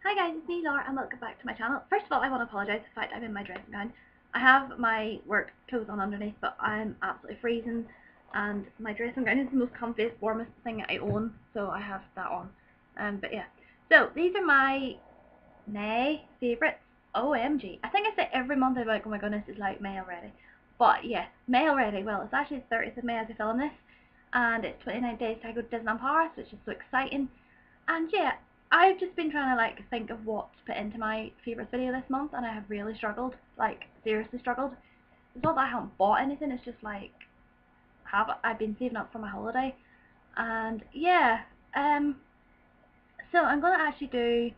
Hi guys, it's me Laura and welcome back to my channel. First of all, I want to apologise for the fact I'm in my dressing gown. I have my work clothes on underneath, but I'm absolutely freezing and my dressing gown is the most comfiest, warmest thing I own, so I have that on. But yeah, so these are my May favourites. OMG. I think I say every month I'm like, oh my goodness, it's like May already. But yeah, May already. Well, it's actually the 30th of May as I film this, and it's 29 days to go to Disneyland Paris, which is so exciting. And yeah, I've just been trying to like think of what to put into my favourites video this month, and I have really struggled, like seriously struggled. It's not that I haven't bought anything, it's just like I've been saving up for my holiday, and yeah, so I'm gonna actually do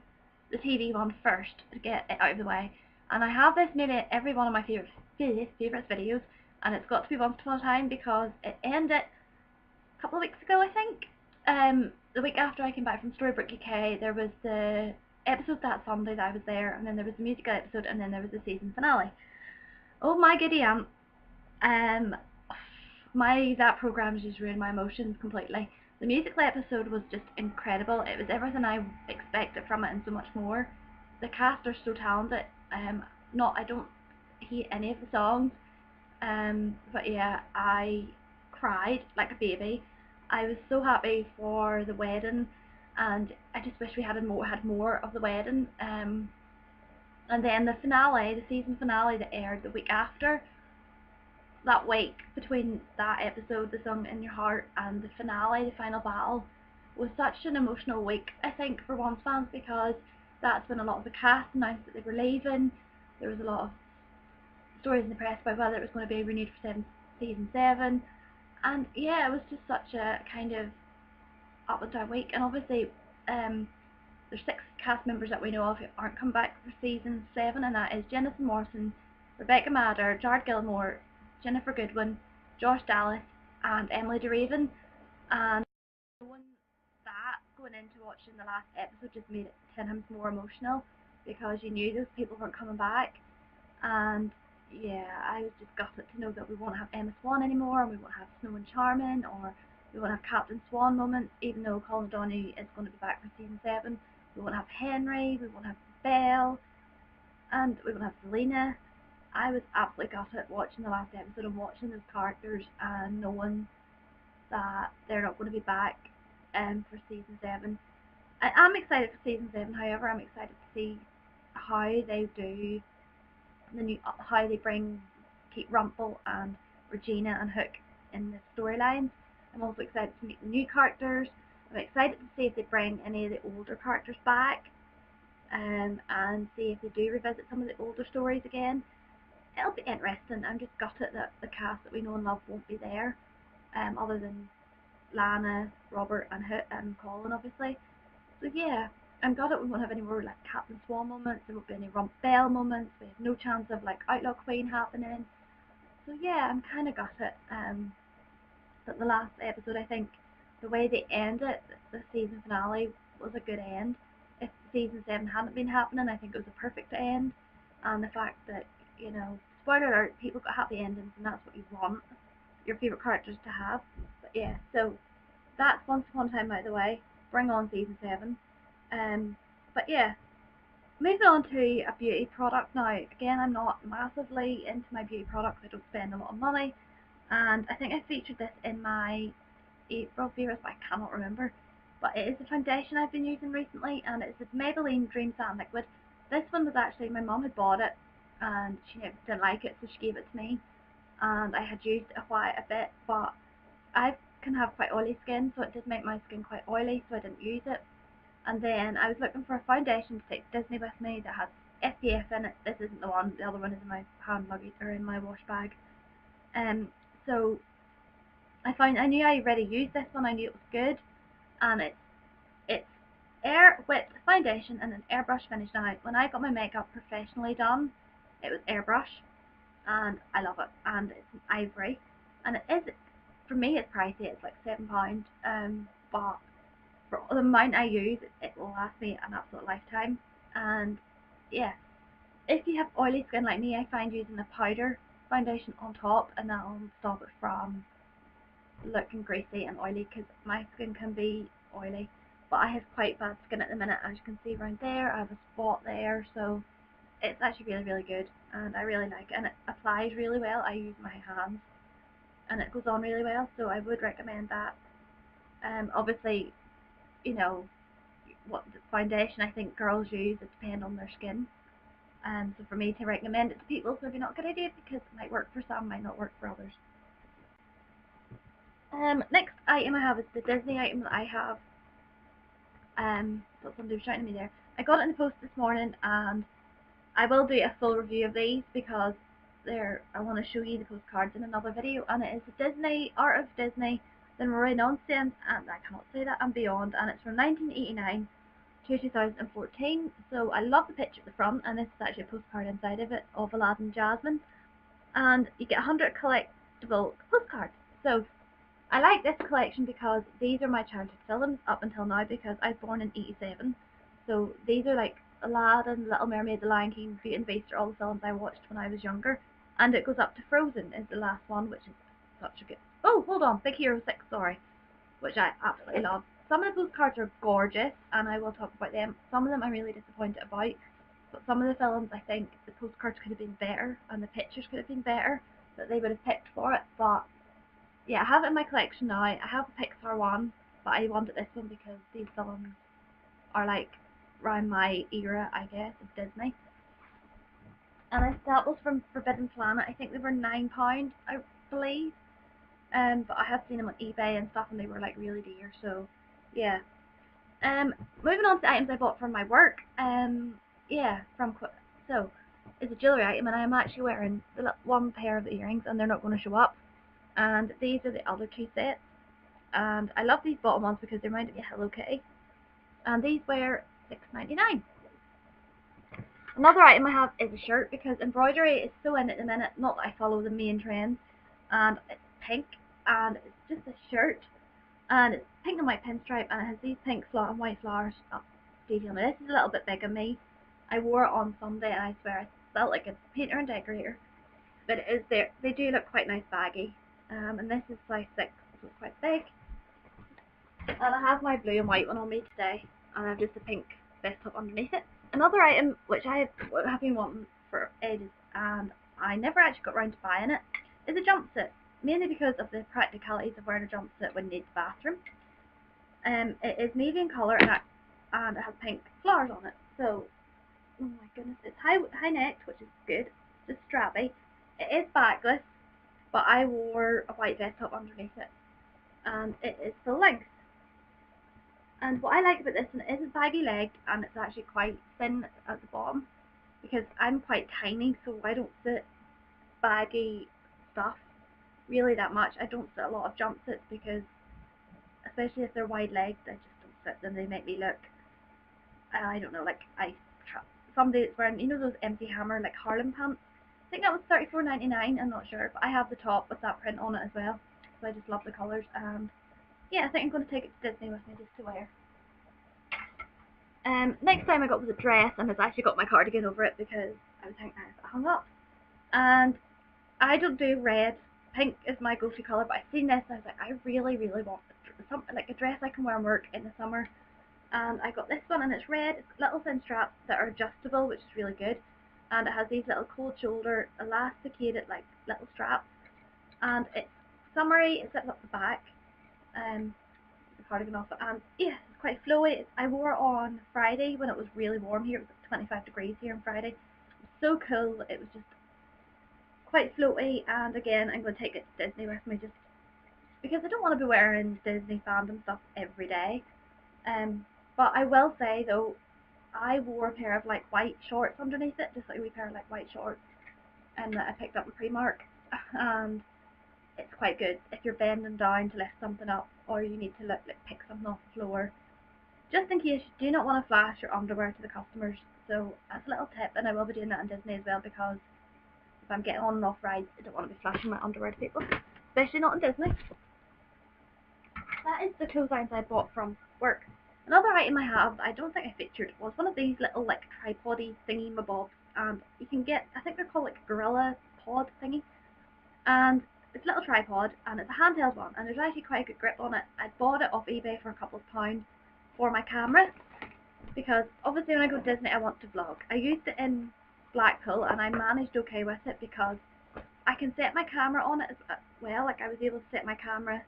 the TV one first to get it out of the way, and I have this nearly every one of my favourites videos, and it's got to be Once Upon a Time because it ended a couple of weeks ago, I think. The week after I came back from Storybook UK, there was the episode that Sunday that I was there, and then there was the musical episode, and then there was the season finale. Oh my giddy aunt. Um, that program just ruined my emotions completely. The musical episode was just incredible. It was everything I expected from it and so much more. The cast are so talented. I don't hate any of the songs. But yeah, I cried like a baby. I was so happy for the wedding, and I just wish we had more of the wedding. And then the finale, the season finale that aired the week after, that week between that episode, The Song in Your Heart, and the finale, the final battle, was such an emotional week, I think, for Once fans, because that's when a lot of the cast announced that they were leaving. There was a lot of stories in the press about whether it was going to be renewed for season 7. And yeah, it was just such a kind of up and down week. And obviously, there's 6 cast members that we know of who aren't come back for season 7, and that is Jennifer Morrison, Rebecca Mader, Jared Gilmore, Jennifer Goodwin, Josh Dallas, and Emily DeRaven. And knowing that going into watching the last episode just made it 10 times more emotional, because you knew those people weren't coming back. And yeah, I was just gutted to know that we won't have Emma Swan anymore, and we won't have Snow and Charming, or we won't have Captain Swan moments, even though Colin O'Donoghue is going to be back for season 7. We won't have Henry, we won't have Belle, and we won't have Selena. I was absolutely gutted watching the last episode and watching those characters and knowing that they're not going to be back for season 7. I am excited for season 7, however, I'm excited to see how they do how they keep Rumpel and Regina and Hook in the storylines. I'm also excited to meet the new characters. I'm excited to see if they bring any of the older characters back, and see if they do revisit some of the older stories again. It'll be interesting. I'm just gutted that the cast that we know and love won't be there, other than Lana, Robert, and Hook and Colin, obviously. So yeah, I'm glad that we won't have any more like Captain Swan moments. There won't be any Rump Bell moments. We have no chance of like Outlaw Queen happening. So yeah, I'm kind of gutted. But the last episode, I think the way they ended the season finale was a good end. If season 7 hadn't been happening, I think it was a perfect end. And the fact that, spoiler alert, people got happy endings, and that's what you want your favourite characters to have. But yeah, so that's Once Upon a Time out of the way. Bring on season 7. But yeah, moving on to a beauty product now. Again, I'm not massively into my beauty products. I don't spend a lot of money, and I think I featured this in my April favorites, but I cannot remember. But it is a foundation I've been using recently, and it's a Maybelline Dream Satin Liquid. This one was actually, my mum had bought it, and she didn't like it, so she gave it to me. And I had used it quite a bit, but I can have quite oily skin, so it did make my skin quite oily, so I didn't use it. And then I was looking for a foundation to take to Disney with me that has SPF in it. This isn't the one. The other one is in my hand luggage or in my wash bag. So I knew I already used this one. I knew it was good, and it's air wet foundation and an airbrush finish. Now, when I got my makeup professionally done, it was airbrush, and I love it. And it's an ivory, and it is, for me, it's pricey. It's like £7. But for the amount I use, it will last me an absolute lifetime. And yeah, if you have oily skin like me, I find using a powder foundation on top, and that'll stop it from looking greasy and oily, because my skin can be oily. but I have quite bad skin at the minute, as you can see around there. I have a spot there, so it's actually really, really good, and I really like it, and it applies really well. I use my hands, and it goes on really well, so I would recommend that. Obviously, you know, what foundation I think girls use, it depends on their skin. So for me to recommend it to people is maybe not a good idea because it might work for some, might not work for others. Next item I have is the Disney item that I have. So somebody was shouting at me there. I got it in the post this morning, and I will do a full review of these because I want to show you the postcards in another video, and it is the Disney Art of Disney, the Renaissance, and I cannot say that, and beyond, and it's from 1989 to 2014. So I love the picture at the front, and this is actually a postcard inside of it of Aladdin Jasmine, and you get 100 collectible postcards. So I like this collection because these are my childhood films up until now, because I was born in 87. So these are like Aladdin, Little Mermaid, The Lion King, Beauty and the Beast are all the films I watched when I was younger. And it goes up to Frozen is the last one, which is such a good... Oh, hold on, Big Hero 6, sorry. Which I absolutely love. Some of the postcards are gorgeous, and I will talk about them. Some of them I'm really disappointed about. But some of the films, I think the postcards could have been better, and the pictures could have been better, that they would have picked for it. But yeah, I have it in my collection now. I have the Pixar one, but I wanted this one because these films are like around my era, I guess, of Disney. And that was from Forbidden Planet. I think they were £9, I believe. But I have seen them on eBay and stuff, and they were like really dear. So yeah. Moving on to items I bought from my work. Yeah, so it's a jewellery item, and I'm actually wearing one pair of earrings, and they're not going to show up. And these are the other two sets. And I love these bottom ones because they remind me of Hello Kitty. And these were £6.99. Another item I have is a shirt, because embroidery is so in at the minute. Not that I follow the main trends. And it's pink, and it's just a shirt, and it's pink and white pinstripe, and it has these pink and white flowers up detailing. This is a little bit big on me. I wore it on Sunday, and I swear I felt like it's painter and decorator. But it is there. They do look quite nice baggy. And this is size 6, so it's quite big. And I have my blue and white one on me today, and I have just a pink vest top underneath it. Another item which I have been wanting for ages, and I never actually got around to buying it, is a jumpsuit. Mainly because of the practicalities of wearing a jumpsuit when you need the bathroom. It is navy in colour, and it has pink flowers on it. So, oh my goodness, it's high necked, which is good. It's just strappy. It is backless, but I wore a white vest top underneath it, and it is full length. And what I like about this one, it isn't baggy legged, and it's actually quite thin at the bottom, because I'm quite tiny, so I don't fit baggy stuff really that much. I don't fit a lot of jumpsuits because, especially if they're wide legged, I just don't fit them. They make me look, I don't know, like somebody that's wearing, you know, those MC Hammer like Harlem pants. I think that was $34.99. I'm not sure, but I have the top with that print on it as well. So I just love the colours, and yeah, I think I'm going to take it to Disney with me just to wear. Next time I got was a dress, and I've actually got my cardigan over it because I was hung up. And I don't do red. Pink is my go-to colour, but I seen this and I was like, I really, really want something like a dress I can wear and work in the summer. And I got this one, and it's red. It's little thin straps that are adjustable, which is really good. And it has these little cold shoulder, elasticated like little straps. And it's summery. It zips up the back. The cardigan off it, and yeah, it's quite flowy. I wore it on Friday when it was really warm here. It was like 25 degrees here on Friday. It was so cool. It was just quite floaty, and again, I'm going to take it to Disney with me just because I don't want to be wearing Disney fandom stuff every day. But I will say though, I wore a pair of like white shorts underneath it, just like a wee pair of like white shorts, and that I picked up in Primark, and it's quite good if you're bending down to lift something up, or you need to like pick something off the floor. Just in case you do not want to flash your underwear to the customers. So that's a little tip, and I will be doing that in Disney as well, because if I'm getting on and off rides, I don't want to be flashing my underwear to people, especially not in Disney. That is the clothes items I bought from work. Another item I have, I don't think I featured, was one of these little like tripody thingy mabobs, and you can get, I think they're called like Gorilla Pod thingy, and it's a little tripod, and it's a handheld one, and there's actually quite a good grip on it. I bought it off eBay for a couple of pounds, for my camera, because obviously when I go to Disney I want to vlog. I used it in Blackpool and I managed okay with it because I can set my camera on it as well. Like I was able to set my camera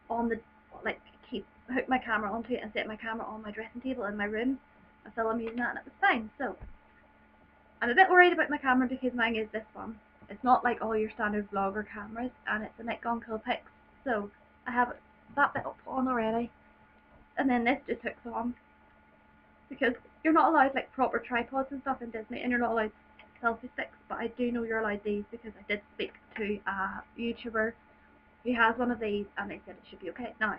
on the, like hook my camera onto it and set my camera on my dressing table in my room until I'm using that, and it was fine. So I'm a bit worried about my camera because mine is this one. It's not like all your standard vlogger cameras, and it's a Nikon Coolpix. So I have that bit up on already, and then this just hooks on, because you're not allowed like proper tripods and stuff in Disney, and you're not allowed selfie sticks, but I do know you're allowed these because I did speak to a YouTuber who has one of these and they said it should be okay. Now,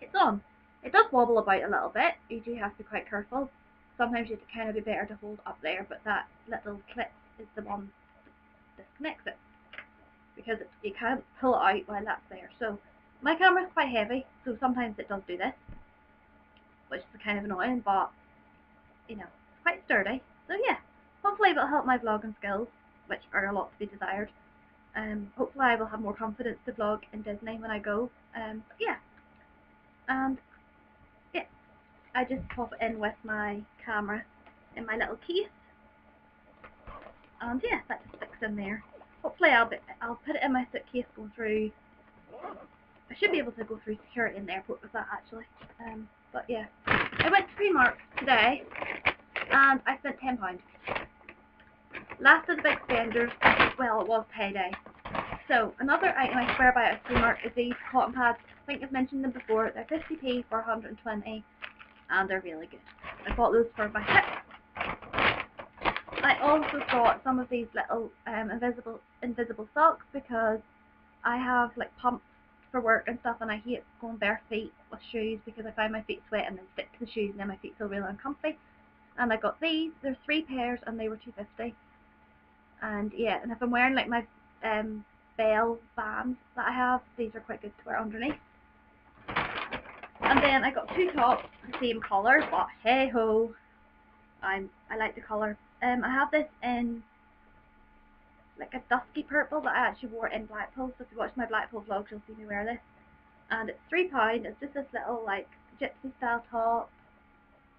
it's on. It does wobble about a little bit. You do have to be quite careful. Sometimes it'd kind of be better to hold up there, but that little clip is the one that disconnects it, because you can't pull it out while that's there. So my camera's quite heavy, so sometimes it does do this, which is kind of annoying, but you know, it's quite sturdy. So yeah, hopefully it'll help my vlogging skills, which are a lot to be desired. Hopefully I will have more confidence to vlog in Disney when I go. But yeah, and yeah, I just pop it in with my camera in my little case, and yeah, that just sticks in there. Hopefully I'll put it in my suitcase going through. I should be able to go through security in the airport with that actually. But yeah, I went to Primark today and I spent £10. Last of the big spenders, well, it was payday. So another item I swear by at Primark is these cotton pads. I think I've mentioned them before. They're 50p for 120 and they're really good. I bought those for my hip. I also got some of these little invisible socks because I have like pumps for work and stuff, and I hate going bare feet with shoes because I find my feet sweat and then stick to the shoes and then my feet feel really uncomfy. And I got these. There's 3 pairs and they were $2.50. And yeah, and if I'm wearing like my bell bands that I have, these are quite good to wear underneath. And then I got 2 tops, the same colour, but hey ho, I like the colour. I have this in like a dusky purple that I actually wore in Blackpool, so if you watch my Blackpool vlogs you'll see me wear this. And it's £3, it's just this little like gypsy style top,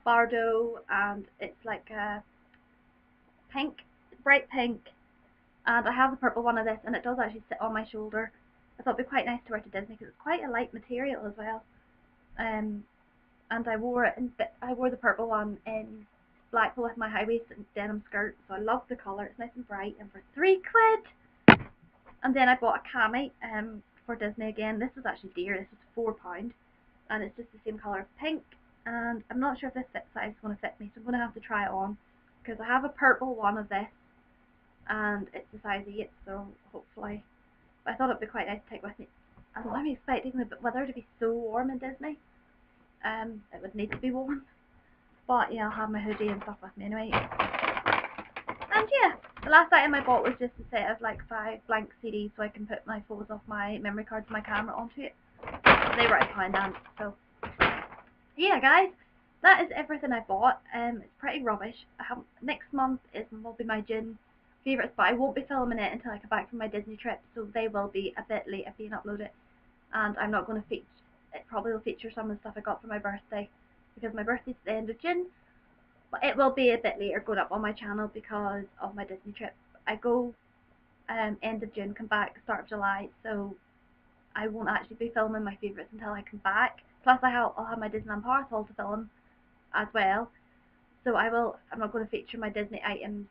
Bardo, and it's like a pink, bright pink, and I have the purple one of this, and it does actually sit on my shoulder. I thought it'd be quite nice to wear to Disney because it's quite a light material as well. And I wore the purple one in Blackpool with my high-waisted denim skirt, so I love the colour. It's nice and bright, and for £3. And then I bought a cami for Disney again. This was actually dear. This was £4, and it's just the same colour of pink. And I'm not sure if this fit size is going to fit me, so I'm going to have to try it on because I have a purple one of this, and it's a size 8, so hopefully. But I thought it'd be quite nice to take with me. I'm expecting the weather to be so warm in Disney. It would need to be warm. But yeah, I'll have my hoodie and stuff with me anyway. And yeah, the last item I bought was just a set of like 5 blank CDs so I can put my photos off my memory card to my camera onto it. They were at £1, so yeah guys, that is everything I bought. It's pretty rubbish. Next month will be my June favourites, but I won't be filming it until I come back from my Disney trip, so they will be a bit late being uploaded. And I'm not going to feature, it probably will feature some of the stuff I got for my birthday, because my birthday's at the end of June, but it will be a bit later going up on my channel because of my Disney trip. I go end of June, come back start of July, so I won't actually be filming my favourites until I come back. Plus I'll have my Disneyland Paris haul to film as well, so I'm not going to feature my Disney items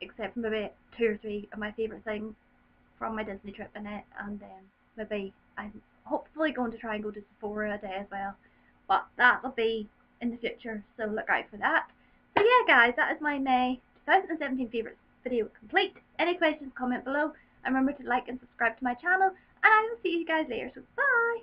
except for maybe 2 or 3 of my favourite things from my Disney trip in it, and then maybe I'm hopefully going to try and go to Sephora a day as well, but that will be in the future, so look out for that. So yeah guys, that is my May 2017 favourites video complete. Any questions, comment below, and remember to like and subscribe to my channel, and I will see you guys later, so bye!